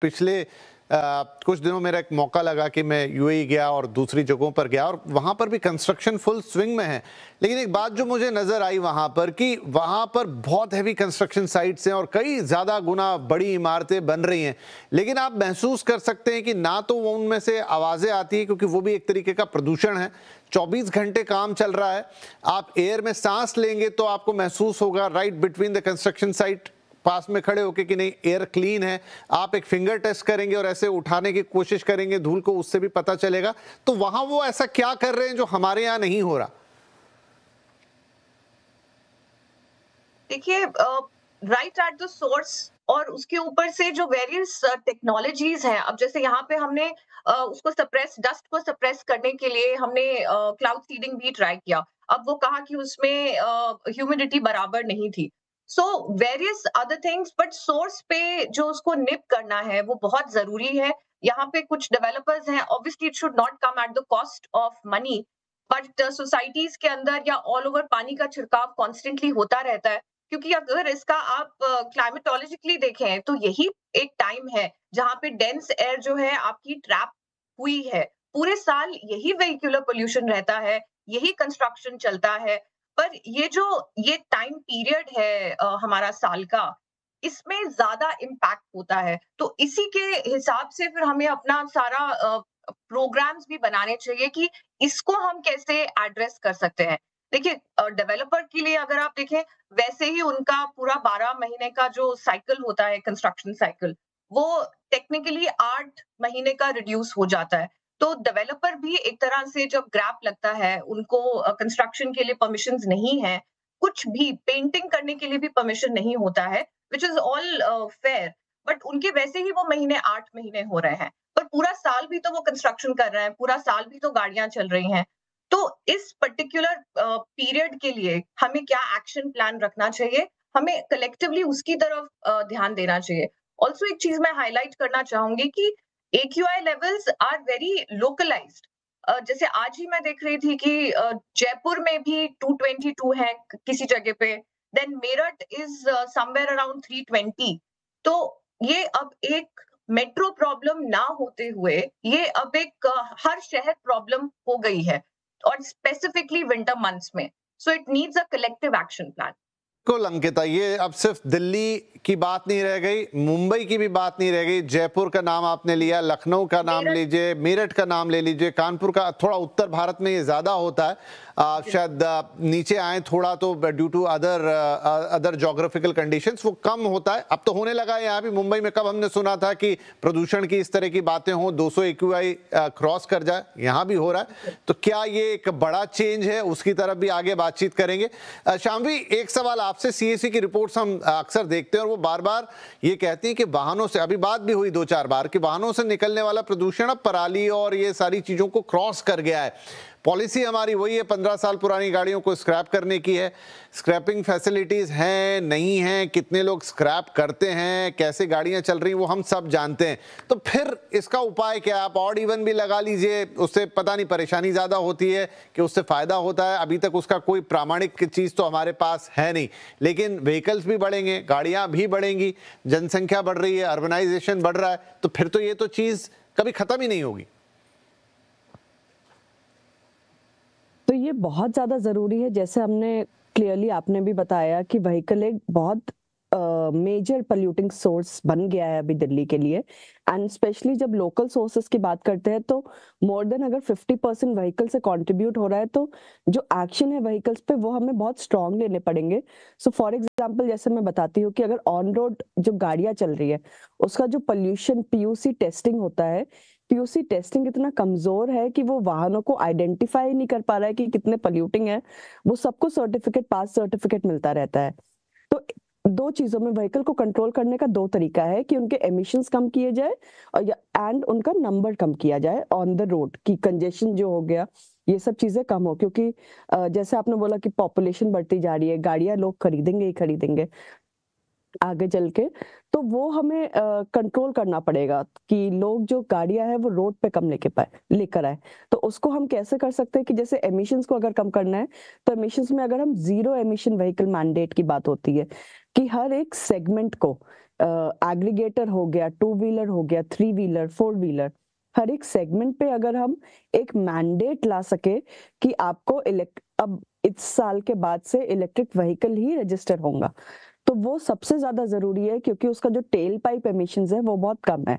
पिछले कुछ दिनों मेरा एक मौका लगा कि मैं यूएई गया और दूसरी जगहों पर गया और वहाँ पर भी कंस्ट्रक्शन फुल स्विंग में है। लेकिन एक बात जो मुझे नज़र आई वहाँ पर कि वहाँ पर बहुत हैवी कंस्ट्रक्शन साइट्स हैं और कई ज़्यादा गुना बड़ी इमारतें बन रही हैं। लेकिन आप महसूस कर सकते हैं कि ना तो वो उनमें से आवाज़ें आती हैं, क्योंकि वो भी एक तरीके का प्रदूषण है। 24 घंटे काम चल रहा है। आप एयर में सांस लेंगे तो आपको महसूस होगा right between the construction site पास में खड़े होके कि नहीं एयर क्लीन है। आप एक फिंगर टेस्ट करेंगे और ऐसे उठाने की कोशिश करेंगे धूल को, उससे भी पता चलेगा। तो वहां वो ऐसा क्या कर रहे हैं जो हमारे यहाँ नहीं हो रहा? देखिए, राइट एट द सोर्स और उसके ऊपर से जो वेरियस टेक्नोलॉजीज हैं। अब जैसे यहाँ पे हमने उसको सप्रेस डस्ट को सप्रेस करने के लिए हमने क्लाउड सीडिंग भी ट्राई किया। अब वो कहा कि उसमें ह्यूमिडिटी बराबर नहीं थी। So various other things, but source पे जो उसको निप करना है वो बहुत जरूरी है। यहाँ पे कुछ डेवलपर्स हैं, obviously it should not come at the cost of money, but societies के अंदर या ऑल ओवर पानी का छिड़काव कॉन्स्टेंटली होता रहता है। क्योंकि अगर इसका आप क्लाइमेटोलॉजिकली देखें तो यही एक टाइम है जहां पे डेंस एयर जो है आपकी ट्रैप हुई है। पूरे साल यही वेहिकुलर पोल्यूशन रहता है, यही कंस्ट्रक्शन चलता है। पर ये टाइम पीरियड है हमारा साल का, इसमें ज्यादा इम्पैक्ट होता है। तो इसी के हिसाब से फिर हमें अपना सारा प्रोग्राम्स भी बनाने चाहिए कि इसको हम कैसे एड्रेस कर सकते हैं। देखिए, डेवलपर के लिए अगर आप देखें, वैसे ही उनका पूरा 12 महीने का जो साइकिल होता है, कंस्ट्रक्शन साइकिल, वो टेक्निकली 8 महीने का रिड्यूस हो जाता है। तो डेवलपर भी एक तरह से जब ग्रैप लगता है, उनको कंस्ट्रक्शन के लिए परमिशंस नहीं है, कुछ भी पेंटिंग करने के लिए भी परमिशन नहीं होता है, which is all fair. But उनके वैसे ही वो महीने 8 महीने हो रहे हैं, पर पूरा साल भी तो वो कंस्ट्रक्शन कर रहे हैं, पूरा साल भी तो गाड़ियां चल रही हैं। तो इस पर्टिकुलर पीरियड के लिए हमें क्या एक्शन प्लान रखना चाहिए, हमें कलेक्टिवली उसकी तरफ ध्यान देना चाहिए। ऑल्सो एक चीज मैं हाईलाइट करना चाहूंगी कि AQI levels are very localised. जैसे आज ही मैं देख रही थी कि जयपुर में भी 222 है किसी जगह पे, then Meerut is somewhere around 320। तो ये अब एक मेट्रो प्रॉब्लम ना होते हुए ये अब एक हर शहर प्रॉब्लम हो गई है, और स्पेसिफिकली विंटर मंथ्स में। So it needs a collective action plan. बिल्कुल अंकिता, ये अब सिर्फ दिल्ली की बात नहीं रह गई, मुंबई की भी बात नहीं रह गई। जयपुर का नाम आपने लिया, लखनऊ का नाम मेरठ। लीजिए, मेरठ का नाम ले लीजिए, कानपुर का। थोड़ा उत्तर भारत में ये ज्यादा होता है, शायद नीचे आए थोड़ा तो due to other geographical conditions वो कम होता है। अब तो होने लगा है यहाँ भी। मुंबई में कब हमने सुना था कि प्रदूषण की इस तरह की बातें हों, 200 AQI क्रॉस कर जाए? यहाँ भी हो रहा है। तो क्या ये एक बड़ा चेंज है? उसकी तरफ भी आगे बातचीत करेंगे। शामवी, एक सवाल आपसे। CAC की रिपोर्ट्स हम अक्सर देखते हैं और वो बार बार ये कहती है कि वाहनों से, अभी बात भी हुई 2-4 बार, कि वाहनों से निकलने वाला प्रदूषण अब पराली और ये सारी चीजों को क्रॉस कर गया है। पॉलिसी हमारी वही है, 15 साल पुरानी गाड़ियों को स्क्रैप करने की है। स्क्रैपिंग फैसिलिटीज हैं नहीं हैं, कितने लोग स्क्रैप करते हैं, कैसे गाड़ियां चल रही, वो हम सब जानते हैं। तो फिर इसका उपाय क्या है? आप ऑड इवन भी लगा लीजिए, उससे पता नहीं परेशानी ज्यादा होती है कि उससे फायदा होता है। अभी तक उसका कोई प्रामाणिक चीज तो हमारे पास है नहीं। लेकिन व्हीकल्स भी बढ़ेंगे, गाड़ियां भी बढ़ेंगी, जनसंख्या बढ़ रही है, अर्बनाइजेशन बढ़ रहा है, तो फिर तो ये तो चीज कभी खत्म ही नहीं होगी। तो ये बहुत ज़्यादा ज़रूरी है। जैसे हमने क्लियरली आपने भी बताया कि व्हीकल एक बहुत मेजर पोल्यूटिंग सोर्स बन गया है अभी दिल्ली के लिए। एंड स्पेशली जब लोकल सोर्सेस की बात करते हैं तो मोर देन अगर 50% व्हीकल से कंट्रीब्यूट हो रहा है, तो जो एक्शन है व्हीकल्स पे वो हमें बहुत स्ट्रांग लेने पड़ेंगे। सो फॉर एग्जांपल जैसे मैं बताती हूँ कि अगर ऑन रोड जो गाड़ियां चल रही है उसका जो पोल्यूशन PUC टेस्टिंग होता है, PUC टेस्टिंग इतना कमजोर है कि वो वाहनों को आइडेंटिफाई नहीं कर पा रहा है कि कितने पोल्यूटिंग है। वो सबको सर्टिफिकेट, पास सर्टिफिकेट मिलता रहता है। तो दो चीजों में व्हीकल को कंट्रोल करने का दो तरीका है कि उनके एमिशंस कम किए जाए और एंड उनका नंबर कम किया जाए ऑन द रोड, की कंजेशन जो हो गया ये सब चीजें कम हो। क्योंकि जैसे आपने बोला कि पॉपुलेशन बढ़ती जा रही है, गाड़ियां लोग खरीदेंगे ही खरीदेंगे आगे चल के, तो वो हमें कंट्रोल करना पड़ेगा कि लोग जो गाड़ियां है वो रोड पे कम लेकर आए। तो उसको हम कैसे कर सकते हैं कि जैसे एमिशंस को अगर कम करना है तो एमिशंस में अगर हम जीरो एमिशन व्हीकल मैंडेट की बात होती है कि हर एक सेगमेंट को एग्रीगेटर हो गया, टू व्हीलर हो गया, थ्री व्हीलर, फोर व्हीलर, हर एक सेगमेंट पे अगर हम एक मैंडेट ला सके कि आपको अब इस साल के बाद से इलेक्ट्रिक व्हीकल ही रजिस्टर होगा, तो वो सबसे ज्यादा जरूरी है, क्योंकि उसका जो टेल पाइप एमिशंस है वो बहुत कम है।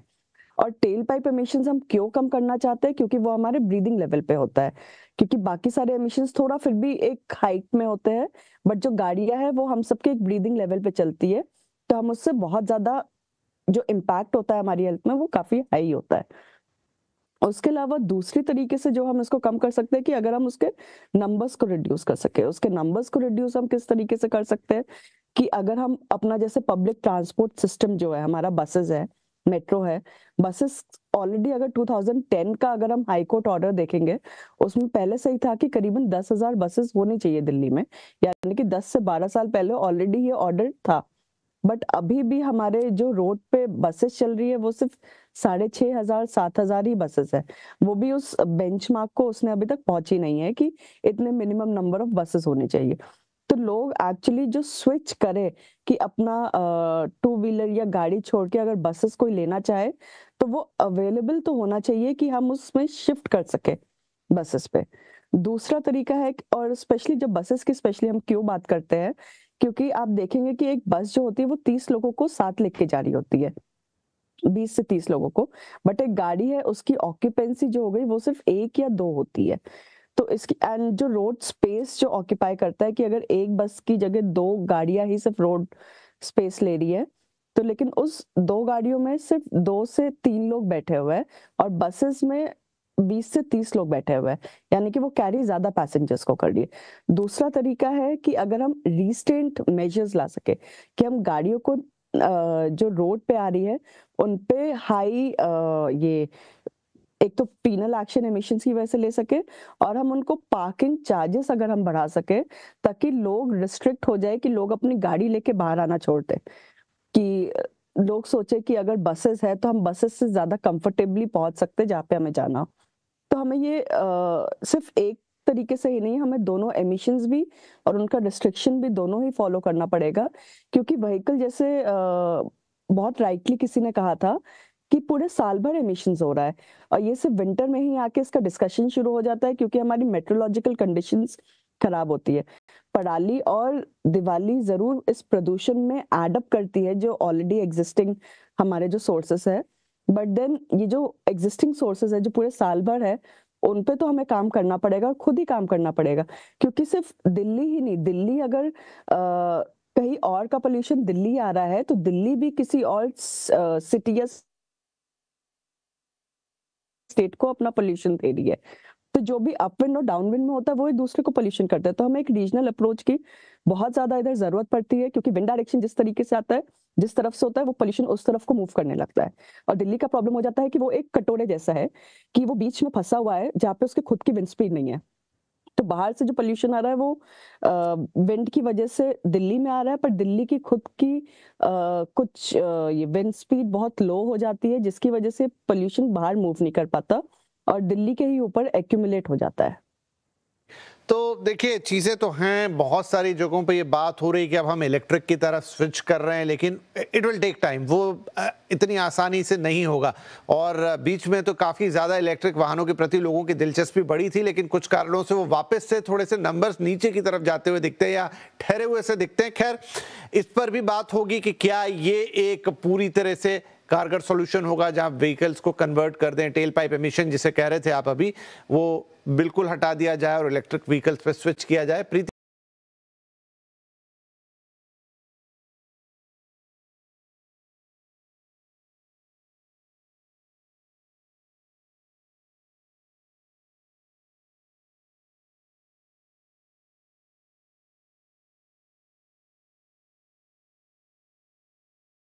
और टेल पाइप एमिशंस हम क्यों कम करना चाहते हैं? क्योंकि वो हमारे ब्रीदिंग लेवल पे होता है, क्योंकि बाकी सारे एमिशंस थोड़ा फिर भी एक हाइट में होते हैं, बट जो गाड़ियां है वो हम सबके एक ब्रीदिंग लेवल पे चलती है, तो हम उससे बहुत ज्यादा जो इम्पैक्ट होता है हमारी हेल्थ में वो काफी हाई होता है। उसके अलावा दूसरी तरीके से जो हम इसको कम कर सकते हैं कि अगर हम उसके नंबर्स को रिड्यूस कर सके। उसके नंबर्स को रिड्यूस हम किस तरीके से कर सकते हैं कि अगर हम अपना जैसे पब्लिक ट्रांसपोर्ट सिस्टम जो है हमारा, बसेस है, मेट्रो है, बसेस ऑलरेडी अगर 2010 का अगर हम हाई कोर्ट ऑर्डर देखेंगे, उसमें पहले से ही था कि करीबन 10,000 बसेस होनी चाहिए दिल्ली में, यानी कि 10 से 12 साल पहले ऑलरेडी ये ऑर्डर था। बट अभी भी हमारे जो रोड पे बसेस चल रही है वो सिर्फ 6,500 7,000 ही बसेस है, वो भी उस बेंचमार्क को उसने अभी तक पहुंची नहीं है कि इतने मिनिमम नंबर ऑफ बसेस होने चाहिए। तो लोग एक्चुअली जो स्विच करे कि अपना टू व्हीलर या गाड़ी छोड़ के अगर बसेस कोई लेना चाहे तो वो अवेलेबल तो होना चाहिए कि हम उसमें शिफ्ट कर सके बसेस पे। दूसरा तरीका है, और स्पेशली जब बसेस की स्पेशली हम क्यों बात करते हैं, क्योंकि आप देखेंगे कि एक बस जो होती है वो 30 लोगों को साथ लेके जा रही होती है, 20 से 30 लोगों को, बट एक गाड़ी है उसकी ऑक्यूपेंसी जो हो गई वो सिर्फ 1 या 2 होती है। तो इसकी एंड जो रोड स्पेस जो ऑक्यूपाई करता है कि अगर एक बस की जगह 2 गाड़ियां ही सिर्फ रोड स्पेस ले रही है, तो लेकिन उस 2 गाड़ियों में सिर्फ 2 से 3 लोग बैठे हुए हैं और बसेस में 20 से 30 लोग बैठे हुए हैं, यानी कि वो कैरी ज्यादा पैसेंजर्स को कर रही है। दूसरा तरीका है कि अगर हम रिस्ट्रेंट मेजर्स ला सके कि हम गाड़ियों को जो रोड पे आ रही है उन पे हाई ये एक तो पीनल एक्शन एमिशंस की वजह से ले सके, और हम उनको पार्किंग चार्जेस अगर हम बढ़ा सके ताकि लोग रिस्ट्रिक्ट हो जाए कि लोग अपनी गाड़ी लेके बाहर आना छोड़ दें, कि लोग सोचे कि अगर बसेस है तो हम बसेस से ज्यादा कंफर्टेबली पहुंच सकते हैं जहाँ पे हमें जाना। तो हमें ये सिर्फ एक तरीके से ही नहीं, हमें दोनों एमिशंस भी और उनका रिस्ट्रिक्शन भी दोनों ही फॉलो करना पड़ेगा, क्योंकि व्हीकल जैसे बहुत राइटली किसी ने कहा था कि पूरे साल भर एमिशंस हो रहा है और ये सिर्फ विंटर में ही आके इसका डिस्कशन शुरू हो जाता है, क्योंकि हमारी मेट्रोलॉजिकल कंडीशंस खराब होती है। पराली और दिवाली जरूर इस प्रदूषण में एड अप करती है जो ऑलरेडी एग्जिस्टिंग हमारे जो सोर्सेस है, बट देन ये जो एग्जिस्टिंग सोर्सेज है जो पूरे साल भर है उन पे तो हमें काम करना पड़ेगा और खुद ही काम करना पड़ेगा, क्योंकि सिर्फ दिल्ली ही नहीं, दिल्ली अगर कहीं और का पोल्यूशन दिल्ली आ रहा है तो दिल्ली भी किसी और सिटी या स्टेट को अपना पोल्यूशन दे रही है। तो जो भी अपविंड और डाउनविंड में होता है वो एक दूसरे को पोल्यूशन करता है। तो हमें एक रीजनल अप्रोच की बहुत ज्यादा इधर जरूरत पड़ती है, क्योंकि विंड डायरेक्शन जिस तरीके से आता है, जिस तरफ से होता है वो पोल्यूशन उस तरफ को मूव करने लगता है। और दिल्ली का प्रॉब्लम हो जाता है कि वो एक कटोरे जैसा है कि वो बीच में फंसा हुआ है जहाँ पे उसके खुद की विंड स्पीड नहीं है। तो बाहर से जो पोल्यूशन आ रहा है वो विंड की वजह से दिल्ली में आ रहा है, पर दिल्ली की खुद की कुछ ये विंड स्पीड बहुत लो हो जाती है, जिसकी वजह से पोल्यूशन बाहर मूव नहीं कर पाता और दिल्ली के ही ऊपर एक्यूमुलेट हो जाता है। तो देखिए, चीज़ें तो हैं, बहुत सारी जगहों पे ये बात हो रही है कि अब हम इलेक्ट्रिक की तरफ स्विच कर रहे हैं, लेकिन इट विल टेक टाइम, वो इतनी आसानी से नहीं होगा। और बीच में तो काफ़ी ज़्यादा इलेक्ट्रिक वाहनों के प्रति लोगों की दिलचस्पी बढ़ी थी, लेकिन कुछ कारणों से वो वापस से थोड़े से नंबर्स नीचे की तरफ जाते हुए दिखते हैं या ठहरे हुए से दिखते हैं। खैर, इस पर भी बात होगी कि क्या ये एक पूरी तरह से कारगर सॉल्यूशन होगा जहां व्हीकल्स को कन्वर्ट कर दें, टेल पाइप एमिशन जिसे कह रहे थे आप अभी, वो बिल्कुल हटा दिया जाए और इलेक्ट्रिक व्हीकल्स पे स्विच किया जाए। प्रीति